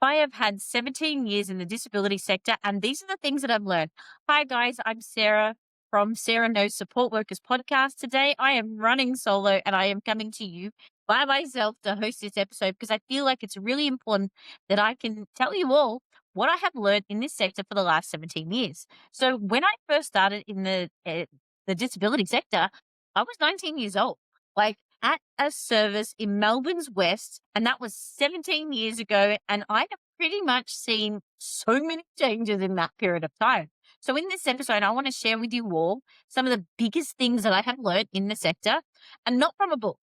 I have had 17 years in the disability sector, and these are the things that I've learned. Hi, guys. I'm Sarah from Sarah Knows Support Workers podcast. Today, I am running solo and I am coming to you by myself to host this episode because I feel like it's really important that I can tell you all what I have learned in this sector for the last 17 years. So, when I first started in the disability sector, I was 19 years old. Like, at a service in Melbourne's West, and that was 17 years ago. And I have pretty much seen so many changes in that period of time. So, in this episode, I want to share with you all some of the biggest things that I have learned in the sector, and not from a book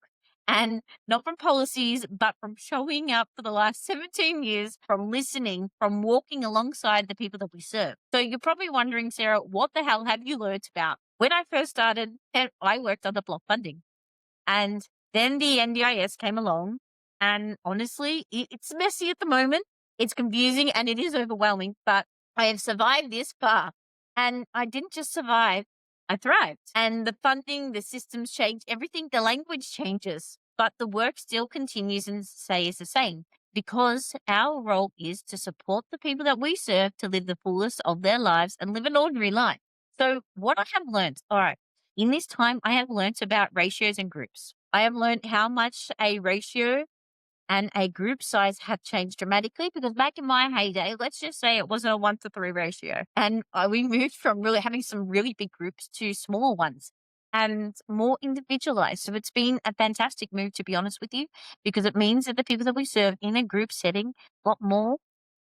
and not from policies, but from showing up for the last 17 years, from listening, from walking alongside the people that we serve. So, you're probably wondering, Sarah, what the hell have you learned about? When I first started, I worked under block funding. And then the NDIS came along, and honestly, it's messy at the moment. It's confusing and it is overwhelming, but I have survived this far. And I didn't just survive, I thrived. And the funding, the systems change, everything, the language changes, but the work still continues and stays the same because our role is to support the people that we serve to live the fullest of their lives and live an ordinary life. So, what I have learned, all right. In this time, I have learnt about ratios and groups. I have learnt how much a ratio and a group size have changed dramatically because back in my heyday, let's just say it wasn't a 1-to-3 ratio. And we moved from really having some really big groups to smaller ones and more individualized. So it's been a fantastic move, to be honest with you, because it means that the people that we serve in a group setting got more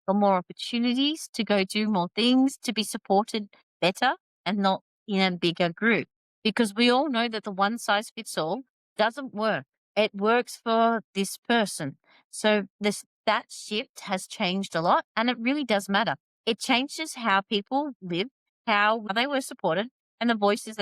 opportunities to go do more things, to be supported better and not in a bigger group. Because we all know that the one size fits all doesn't work. It works for this person. So that shift has changed a lot and it really does matter. It changes how people live, how they were supported, and the voices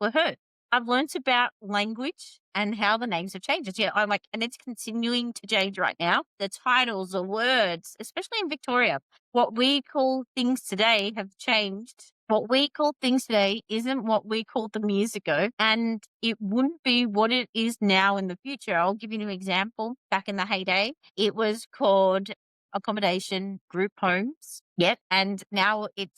were heard. I've learnt about language and how the names have changed. Yeah, and it's continuing to change right now. The titles, the words, especially in Victoria, what we call things today have changed. What we call things today isn't what we called them years ago, and it wouldn't be what it is now in the future. I'll give you an example. Back in the heyday, it was called accommodation group homes. Yep. And now it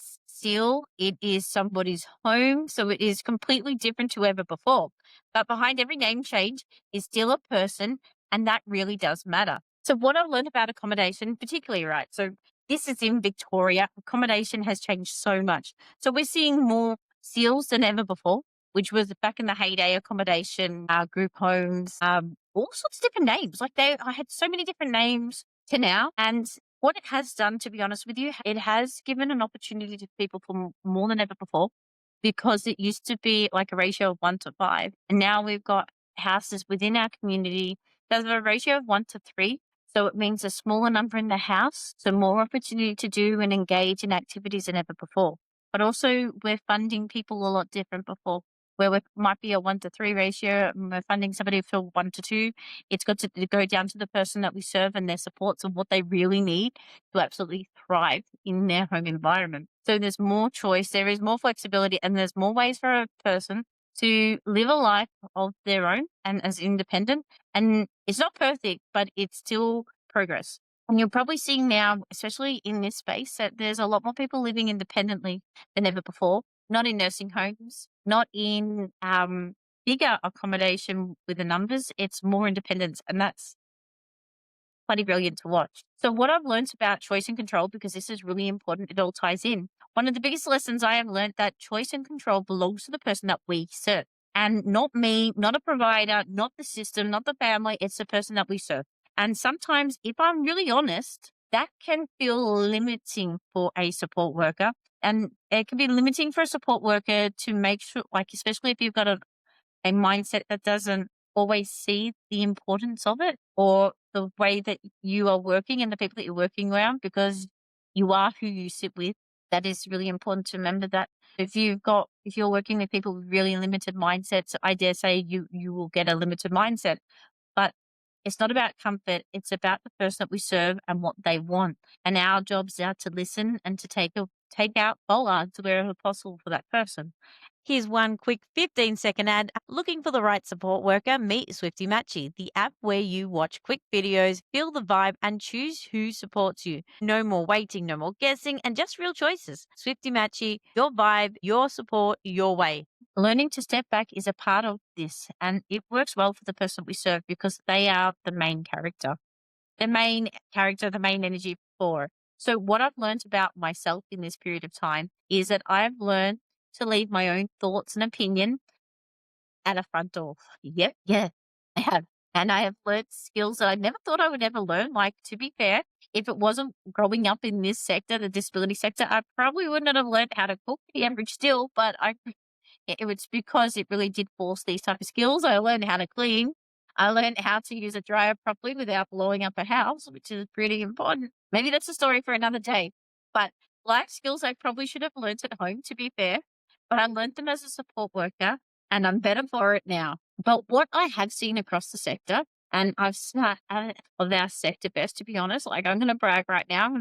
is somebody's home. So it is completely different to ever before. But behind every name change is still a person. And that really does matter. So what I've learned about accommodation, particularly, right? So this is in Victoria. Accommodation has changed so much. So we're seeing more seals than ever before, which was back in the heyday, accommodation, group homes, all sorts of different names. I had so many different names to now. And what it has done, to be honest with you, it has given an opportunity to people for more than ever before because it used to be like a ratio of 1-to-5. And now we've got houses within our community that have a ratio of 1-to-3. So it means a smaller number in the house, so more opportunity to do and engage in activities than ever before. But also we're funding people a lot different before, where we might be a 1-to-3 ratio, and we're funding somebody for 1-to-2. It's got to go down to the person that we serve and their supports and what they really need to absolutely thrive in their home environment. So there's more choice, there is more flexibility, and there's more ways for a person to live a life of their own and as independent. And it's not perfect, but it's still progress. And you're probably seeing now, especially in this space, that there's a lot more people living independently than ever before, not in nursing homes, not in bigger accommodation with the numbers. It's more independence. And that's bloody brilliant to watch. So what I've learned about choice and control, because this is really important, it all ties in. One of the biggest lessons I have learned that choice and control belongs to the person that we serve. And not me, not a provider, not the system, not the family. It's the person that we serve. And sometimes, if I'm really honest, that can feel limiting for a support worker. And it can be limiting for a support worker to make sure, like, especially if you've got a mindset that doesn't always see the importance of it or the way that you are working and the people that you're working around, because you are who you sit with. That is really important to remember that if you're working with people with really limited mindsets, I dare say you will get a limited mindset. But it's not about comfort. It's about the person that we serve and what they want. And our jobs are to listen and to take take out bollards wherever possible for that person. Here's one quick 15-second ad. Looking for the right support worker? Meet Swifty Matchy, the app where you watch quick videos, feel the vibe, and choose who supports you. No more waiting, no more guessing, and just real choices. Swifty Matchy, your vibe, your support, your way. Learning to step back is a part of this, and it works well for the person we serve because they are the main character, the main energy for. So what I've learned about myself in this period of time is that I've learned to leave my own thoughts and opinion at a front door. Yep, yeah, I have. And I have learned skills that I never thought I would ever learn. Like, to be fair, if it wasn't growing up in this sector, the disability sector, I probably wouldn't have learned how to cook the average still, but it was because it really did force these type of skills. I learned how to clean. I learned how to use a dryer properly without blowing up a house, which is pretty important. Maybe that's a story for another day. But life skills I probably should have learned at home, to be fair. But I learned them as a support worker and I'm better for it now. But what I have seen across the sector, and I've seen of our sector best, to be honest, like I'm going to brag right now. I'm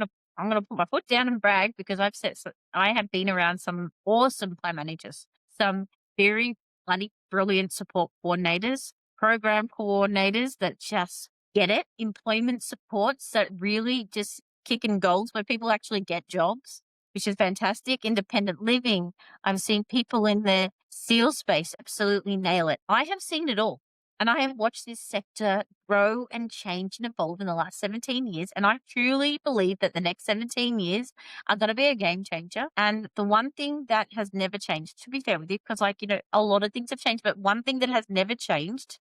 gonna put my foot down and brag because I have been around some awesome plan managers, some very bloody brilliant support coordinators, program coordinators that just get it, employment supports that really just kick in goals where people actually get jobs, which is fantastic. Independent living. I've seen people in the SEAL space absolutely nail it. I have seen it all. And I have watched this sector grow and change and evolve in the last 17 years. And I truly believe that the next 17 years are going to be a game changer. And the one thing that has never changed, to be fair with you, because a lot of things have changed, but one thing that has never changed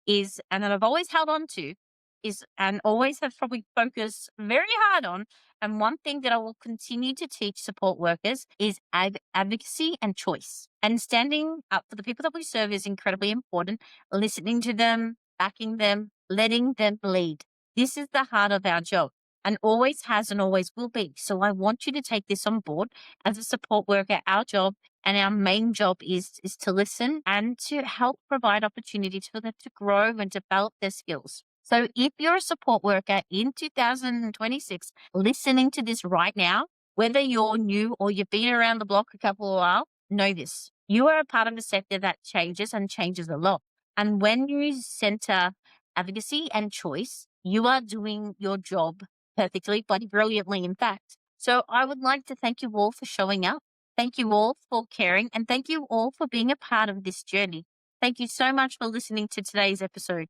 is, and that I've always held on to, is, and always have probably focused very hard on, and one thing that I will continue to teach support workers is advocacy and choice. And standing up for the people that we serve is incredibly important. Listening to them, backing them, letting them lead. This is the heart of our job and always has and always will be. So I want you to take this on board as a support worker. Our job and our main job is to listen and to help provide opportunities for them to grow and develop their skills. So if you're a support worker in 2026, listening to this right now, whether you're new or you've been around the block a couple of while, know this. You are a part of a sector that changes and changes a lot. And when you center advocacy and choice, you are doing your job perfectly, but brilliantly, in fact. So I would like to thank you all for showing up. Thank you all for caring, and thank you all for being a part of this journey. Thank you so much for listening to today's episode.